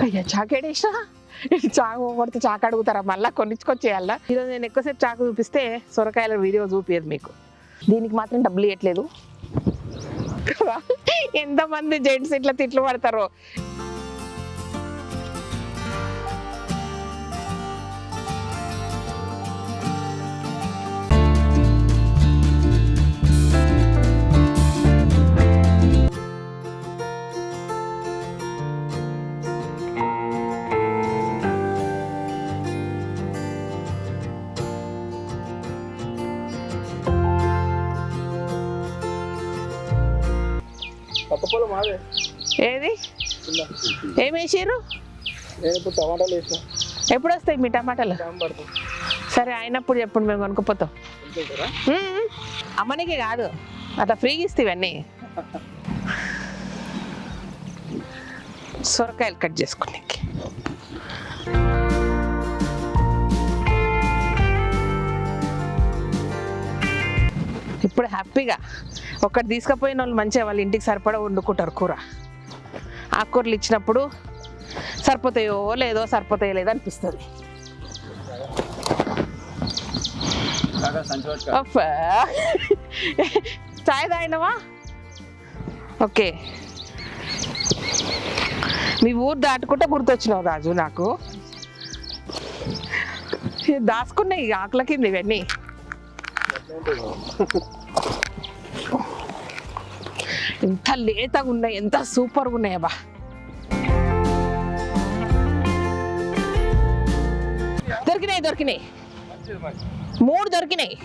అయ్యా చాకేడేసా చాకు కొడితే చాకు అడుగుతారా మళ్ళీ కొనిచ్చుకొచ్చేయాలా. ఈరోజు నేను ఎక్కువసేపు చాకు చూపిస్తే సొరకాయల వీడియో చూపించదు మీకు. దీనికి మాత్రం డబ్బులు ఇవ్వట్లేదు. ఎంతమంది జెంట్స్ ఇట్లా తిట్లు పడతారో. ఏది ఏం వేసారు? ఎప్పుడు వస్తాయి మీ టమాటాలు? సరే అయినప్పుడు చెప్పండి, మేము కొనుక్కోపోతాం. అమ్మనికి కాదు, అట్లా ఫ్రీగా ఇస్తే ఇవన్నీ. సొరకాయలు కట్ చేసుకునే ఇప్పుడు హ్యాపీగా ఒక్కటి తీసుకుపోయిన వాళ్ళు మంచిగా వాళ్ళ ఇంటికి సరిపడా వండుకుంటారు కూర. ఆకుకూరలు ఇచ్చినప్పుడు సరిపోతాయో లేదో సరిపోతాయో లేదో అనిపిస్తుంది. చాయ్ తాగినవా? ఓకే, మీ ఊరు దాటుకుంటే గుర్తొచ్చినావు రాజు. నాకు దాచుకున్నాయి ఆకుల కింద ఇవన్నీ. ఎంత లేతగా ఉన్నాయి, ఎంత సూపర్గా ఉన్నాయి బా. దొరికినాయి 3 దొరికినాయి.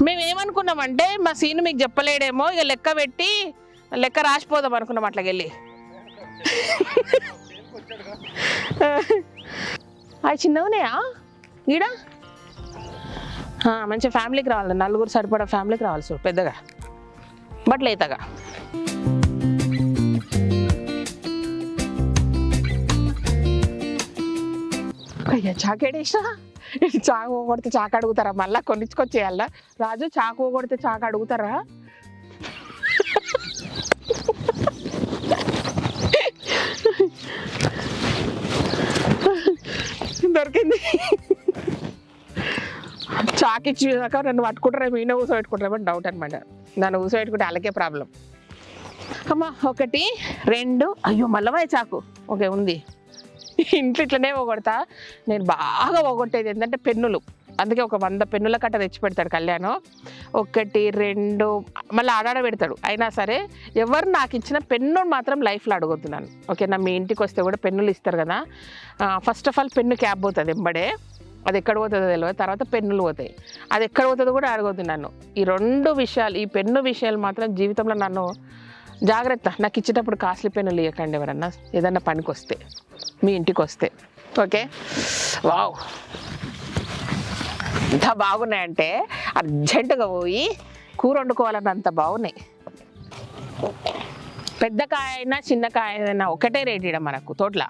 మేము ఏమనుకున్నామంటే మా సీను మీకు చెప్పలేడేమో, ఇక లెక్క పెట్టి లెక్క రాసిపోదాం అనుకున్నాం. అట్లాగెళ్ళి అవి చిన్నవున్నాయా ఈడ? మంచి ఫ్యామిలీకి రావాలి, 4 సరిపడా ఫ్యామిలీకి రావాలి. సో పెద్దగా బట్ లేతగా. అయ్యా చాకేడేసా చాకు కొడితే చాకు అడుగుతారా మళ్ళీ కొనిచ్చుకొచ్చేయాలా. రాజు చాకు కొడితే చాకు అడుగుతారా? దొరికింది. చాకిచ్చి నన్ను పట్టుకుంటారా, మీనే ఊస పెట్టుకుంటారేమో డౌట్ అనమాట. నన్ను ఊస పెట్టుకుంటే అలాగే ప్రాబ్లం. అమ్మా 1 2 అయ్యో మళ్ళీ చాకు ఓకే ఉంది. ఇంట్లో ఇట్లనే పోగొడతా నేను. బాగా పోగొట్టేది ఏంటంటే పెన్నులు. అందుకే ఒక 100 పెన్నుల కట్ట తెచ్చి పెడతాడు కళ్యాణం. 1 2 మళ్ళీ ఆడాడ పెడతాడు. అయినా సరే ఎవరు నాకు ఇచ్చిన పెన్ను మాత్రం లైఫ్లో అడుగుతున్నాను. ఓకేనా, మీ ఇంటికి వస్తే కూడా పెన్నులు ఇస్తారు కదా. First of all pen cab పోతుంది ఎంబడే, అది ఎక్కడ పోతుందో తెలియదు. తర్వాత పెన్నులు పోతాయి, అది ఎక్కడ పోతుందో కూడా అడుగుతున్నాను. ఈ 2 విషయాలు, ఈ పెన్ను విషయాలు మాత్రం జీవితంలో నన్ను జాగ్రత్త. నాకు ఇచ్చేటప్పుడు కాస్ట్లీ పెన్నులు ఇవ్వకండి ఎవరన్నా, ఏదన్నా పనికి వస్తే, మీ ఇంటికి వస్తే. ఓకే, వావ్ ఎంత బాగున్నాయంటే అర్జెంటుగా పోయి కూర వండుకోవాలన్నంత బాగున్నాయి. పెద్ద కాయ అయినా చిన్న కాయ అయినా ఒకటే రేట్ ఇవ్వడం మనకు తోటల.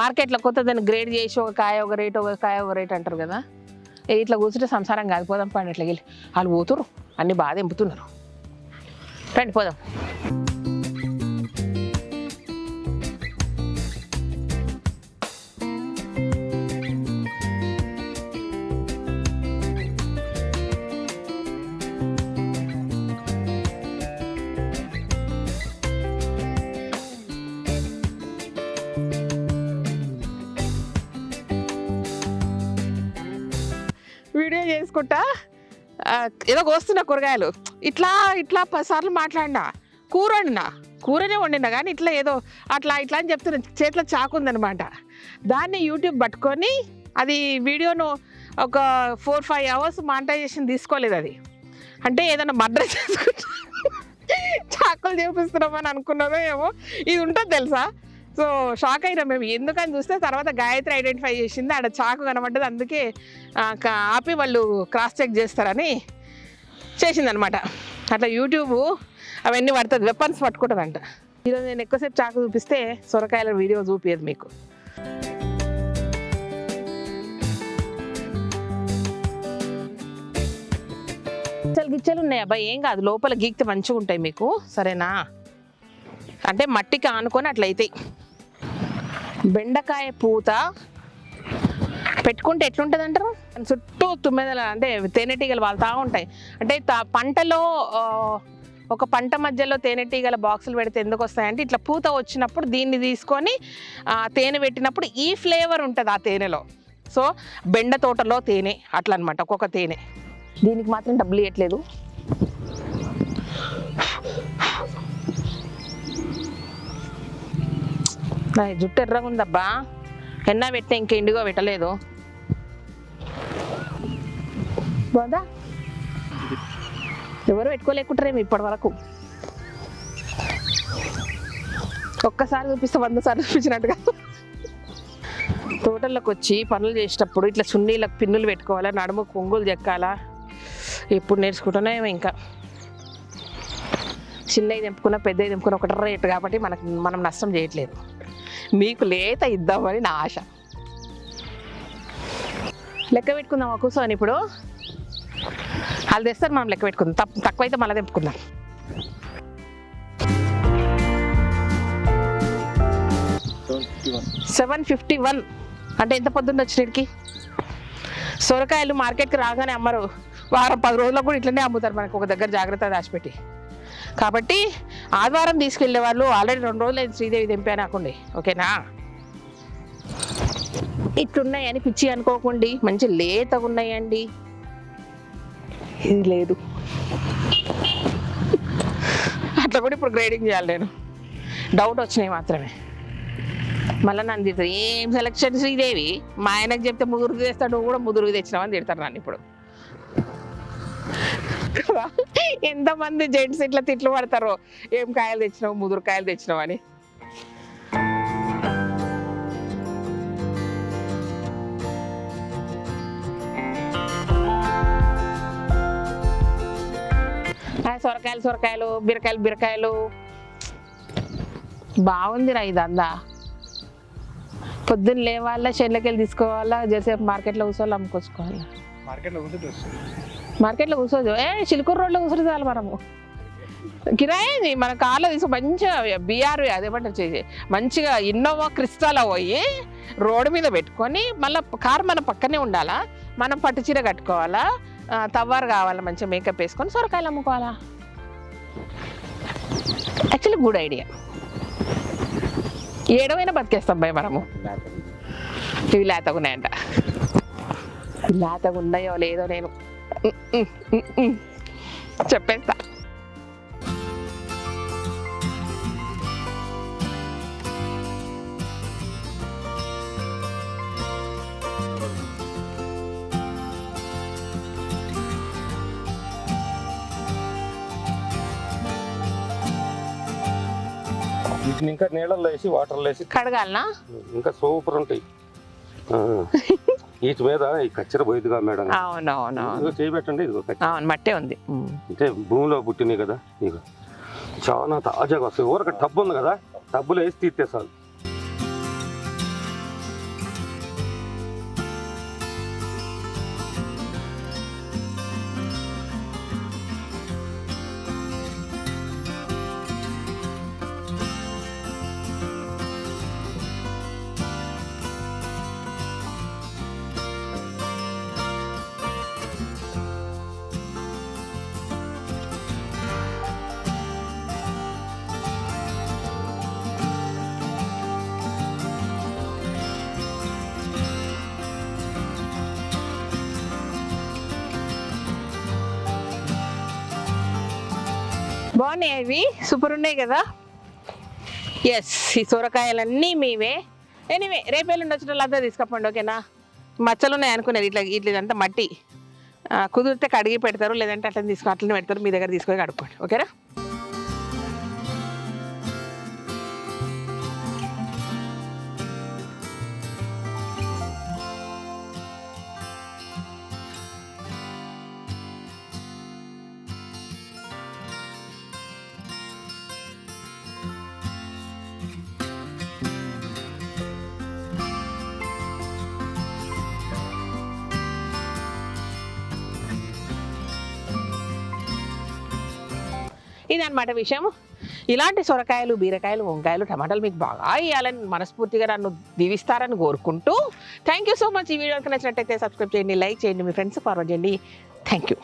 మార్కెట్లో కొత్త దాన్ని గ్రేడ్ చేసి ఒక కాయ ఒక రేట్, ఒక కాయ ఒక రేట్ అంటారు కదా. ఇట్లా కూర్చుంటే సంసారం కాదు. పోదాం పండి, ఇట్లా వెళ్ళి వాళ్ళు పోతురు అన్ని బాగా ఎంపుతున్నారు. రండి పోదాం. వీడియో చేసుకుంటా ఏదో కోస్తున్నా కూరగాయలు. ఇట్లా 10 సార్లు మాట్లాడినా, కూరనే వండినా కానీ ఇట్లా ఏదో అట్లా అని చెప్తున్నా. చేతిలో చాకు ఉందనమాట. దాన్ని యూట్యూబ్ పట్టుకొని అది వీడియోను ఒక 4-5 అవర్స్ మానిటైజేషన్ తీసుకోలేదు. అది అంటే ఏదైనా మర్డర్ చేసుకుంటా చాకులు చూపిస్తున్నామని అనుకున్నదో ఏమో. ఇది ఉంటుంది తెలుసా. సో షాక్ అయినా మేము. ఎందుకని చూస్తే తర్వాత గాయత్రి ఐడెంటిఫై చేసింది, ఆడ చాకు కనబడ్డది. అందుకే ఆపి వాళ్ళు క్రాస్ చెక్ చేస్తారని చేసిందనమాట. అట్లా యూట్యూబ్ అవన్నీ పడుతుంది, వెపన్స్ పట్టుకుంటుందంట. ఈరోజు నేను ఎక్కువసేపు చాకు చూపిస్తే సొరకాయల వీడియో చూపించదు మీకు. గిచ్చలు ఉన్నాయి అబ్బాయి, ఏం కాదు. లోపల గీక్తే మంచిగా ఉంటాయి మీకు, సరేనా. అంటే మట్టికి ఆనుకొని అట్లా అవుతాయి. బెండకాయ పూత పెట్టుకుంటే ఎట్లుంటుంది అంటారు, చుట్టూ తుమ్మెదలు అంటే తేనెటీగలు వాళ్తూ ఉంటాయి. అంటే పంటలో ఒక పంట మధ్యలో తేనెటీగల బాక్సులు పెడితే ఎందుకు వస్తాయంటే ఇట్లా పూత వచ్చినప్పుడు దీన్ని తీసుకొని తేనె పెట్టినప్పుడు ఈ ఫ్లేవర్ ఉంటుంది ఆ తేనెలో. సో బెండ తోటలో తేనె అట్లా అనమాట, ఒక్కొక్క తేనె. దీనికి మాత్రం డబ్బులు ఇవ్వట్లేదు. జుట్టు ఎర్రగా ఉందబ్బా, ఎన్నా పెట్టినా ఇంకా ఇండిగో పెట్టలేదు. బాదా ఎవరు పెట్టుకోలేకుంటారేమో ఇప్పటి వరకు. ఒక్కసారి చూపిస్తే 100 సార్లు చూపించినట్టుగా. తోటల్లోకి వచ్చి పనులు చేసేటప్పుడు ఇట్లా సున్నీలకు పిన్నులు పెట్టుకోవాలా, నడుము కొంగులు చెక్కాలా, ఎప్పుడు నేర్చుకుంటున్నామో. ఇంకా చిన్నవి తెంపుకున్నా పెద్దవి తెంపుకున్నా ఒకటి రేటు కాబట్టి మనం నష్టం చేయట్లేదు. మీకు లేత ఇద్దామని నా ఆశ. లెక్క పెట్టుకుందాం కూర్చొని. ఇప్పుడు వాళ్ళు తెస్తారు, మనం లెక్క పెట్టుకుందాం. తక్కువైతే మళ్ళీ తెంపుకుందాం. $751 అంటే ఎంత పొద్దున్న వచ్చినడికి. సొరకాయలు మార్కెట్కి రాగానే అమ్మరు, వారం 10 రోజులకు కూడా ఇట్లనే అమ్ముతారు మనకు ఒక దగ్గర జాగ్రత్తగా దాచిపెట్టి. కాబట్టి ఆదివారం తీసుకెళ్లే వాళ్ళు ఆల్రెడీ 2 రోజులు అయింది శ్రీదేవి తెంపాను అనుకోండి, ఓకేనా. ఇట్లున్నాయని పిచ్చి అనుకోకండి, మంచి లేతగా ఉన్నాయండి. ఇది లేదు అట్లా కూడా ఇప్పుడు గ్రేడింగ్ చేయాలి నేను. డౌట్ వచ్చినాయి మాత్రమే. మళ్ళీ నన్ను తిడతారు, ఏం సెలక్షన్ శ్రీదేవి, మా ఆయనకు చెప్తే ముదురుకు తెస్తాడు, నువ్వు కూడా ముదురుకు తెచ్చినావని తిడతారు నన్ను ఇప్పుడు. ఎంతమంది జెంట్స్ ఇట్లా తిట్లు పడతారో, ఏం కాయలు తెచ్చినావు, ముదురు కాయలు తెచ్చినావు అని. సొరకాయలు బీరకాయలు బాగుందిరా. ఇదంతా పొద్దున్న లేవాలా, చేనులకెళ్ళి తీసుకోవాలా, జరసేపు మార్కెట్లో కూర్చోవాలి, అమ్ముకొచ్చుకోవాలా. మార్కెట్లో కూర్చోదు, చిలుకూరు రోడ్లో కూర్చోదు చాలు. మనము కిరాయి మన కార్లో తీసుకో, మంచిగా బీఆర్ అదేమంటారు చేసి మంచిగా ఇన్నోవా క్రిస్టాలో పోయి రోడ్డు మీద పెట్టుకొని, మళ్ళీ కారు మన పక్కనే ఉండాలా, మనం పట్టు చీర కట్టుకోవాలా, తవ్వారు కావాలా, మంచిగా మేకప్ వేసుకొని సొరకాయలు అమ్ముకోవాలా. Actually good idea. ఏడవైనా బతికేస్తాం భయ మనము. ఇవి లేతగా ఉన్నాయంట. లేతగా ఉన్నాయో లేదో నేను చెప్పేస్తా. వీటిని ఇంకా నీళ్ళల్లో వేసి వాటర్లో వేసి కడగాలనా, ఇంకా సూపర్ ఉంటాయి. వీటి మీద ఈ కచ్చర పోయిదిగా మేడం. అవునవును, చేయబెట్టండి. ఇదిగో మట్టే ఉంది అంటే భూమిలో పుట్టినాయి కదా, ఇక చాలా తాజాగా వస్తాయి. ఊరక టబ్బు ఉంది కదా, టబ్బులో వేసి తీస్తే చాలు. బాగున్నాయి, అవి సూపర్ ఉన్నాయి కదా. ఎస్, ఈ సొరకాయలన్నీ మీవే. ఎనీవే రేపేళ్ళుండి వచ్చిన వాళ్ళంతా తీసుకపోండి, ఓకేనా. మచ్చలు ఉన్నాయి అనుకునేది, ఇట్లా ఇదంతా మట్టి. కుదిరితే కడిగి పెడతారు, లేదంటే అట్లా అట్లనే పెడతారు. మీ దగ్గర తీసుకొని కడుక్కోండి, ఓకేనా. ఇదన్నమాట విషయం. ఇలాంటి సొరకాయలు, బీరకాయలు, వంకాయలు, టమాటాలు మీకు బాగా ఇవ్వాలని మనస్ఫూర్తిగా నన్ను దీవిస్తారని కోరుకుంటూ థ్యాంక్ యూ సో మచ్. ఈ వీడియో నచ్చినట్టయితే సబ్స్క్రైబ్ చేయండి, లైక్ చేయండి, మీ ఫ్రెండ్స్ ఫార్వర్డ్ చేయండి. Thank you.